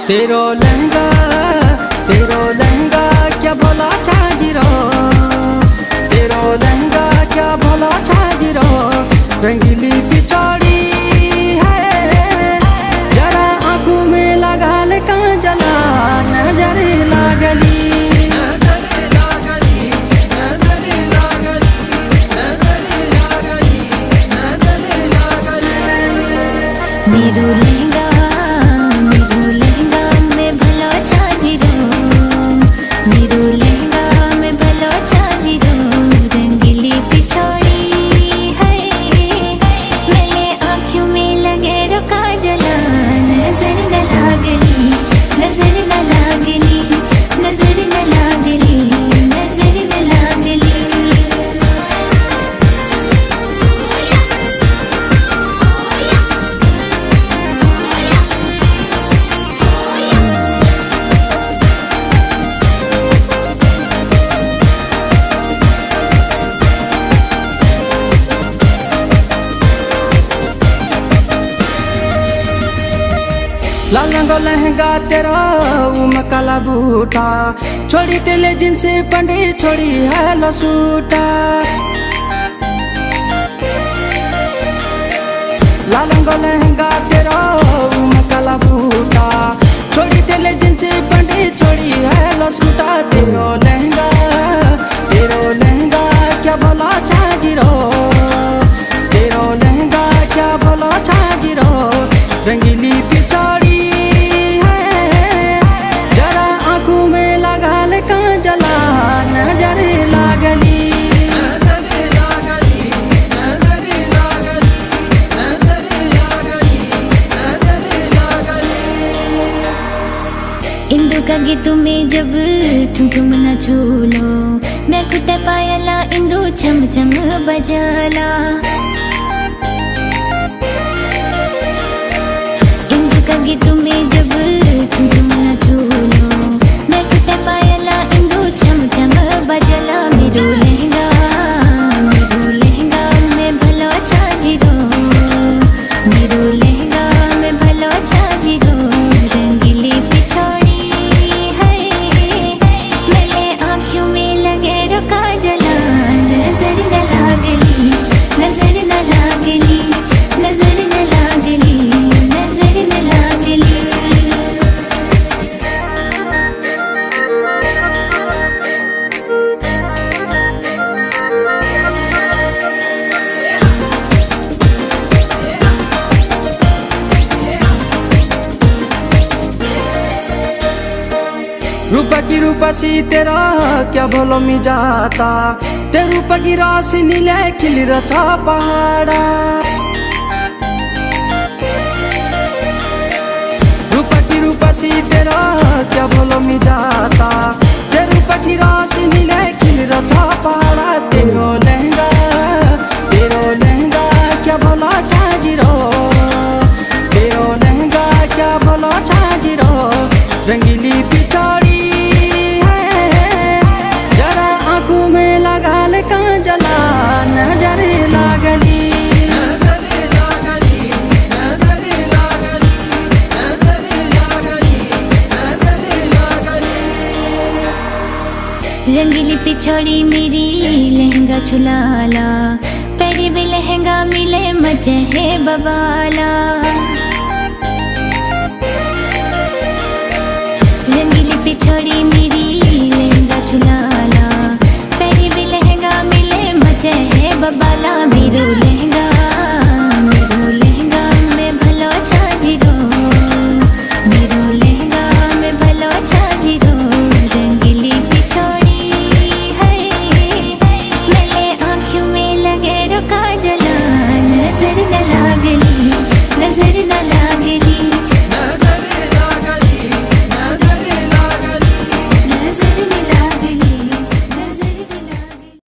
तेरो लहंगा क्या भला छाजिरो, तेरो लहंगा क्या भला छाजिरो। रंगीली पिछड़ी है जरा आंखों में लगा ले काजला, नजर लागली मेरो लहंगा में भला छाजिरो, मेरो लहंगा में भला छाजिरो। रंगीली पिछड़ी है मेरे आँखों में लगे रो काजला, नजर न लागली, नजर न लागली, नजर न लागली, नजर न लागली। लाल रंग लहंगा तेरा में काला बूटा, छोड़ी तेले जींस पंडी छोड़ी है लसूटा। लाल रंग लहंगा तेरा में काला बूटा, छोड़ी तेले जींस पंडी छोड़ी है लसूटा। तेरो लहंगा क्या भला छाजिरो, तेरो लहंगा क्या भला छाजिरो। रंगीली पिछड़ी काजला, नजर लागली इंदु का गीत में जब ठुमठुम न झूलो, मैं कुटे पायला इंदु छम छम बजाला। इंदु का गीत में जब ठुमठुम न झूलो, मैं कुटे पायला इंदु छम छम बजाला। मेरो लहंगा में भला छाजिरो, मेरो लहंगा में भला छाजिरो। रंगीली पिछड़ी है मेरे आँखों में लगे रो काजला, नजर न लागली, नजर न लागली, नजर न लागली, नजर न लागली। रूपा की रूपसी तेरा क्या भलो मी जाता, ते रूपा की राशि नीले खिली रचा पहाड़ा। रूपा की रूपसी तेरा क्या भलो मी जाता, ते रूपा की राशि नीले खिली रचा पहाड़ा। तेरो लहंगा क्या भला छाजिरो, तेरो लहंगा क्या भला छाजिरो। रंगीली पिछड़ी काजला, नजर लागली रंगीली पिछड़ी मेरी लहंगा छुलाला, पैरी भी लहंगा मिले मचे है बबाला। रंगीली पिछड़ी मेरी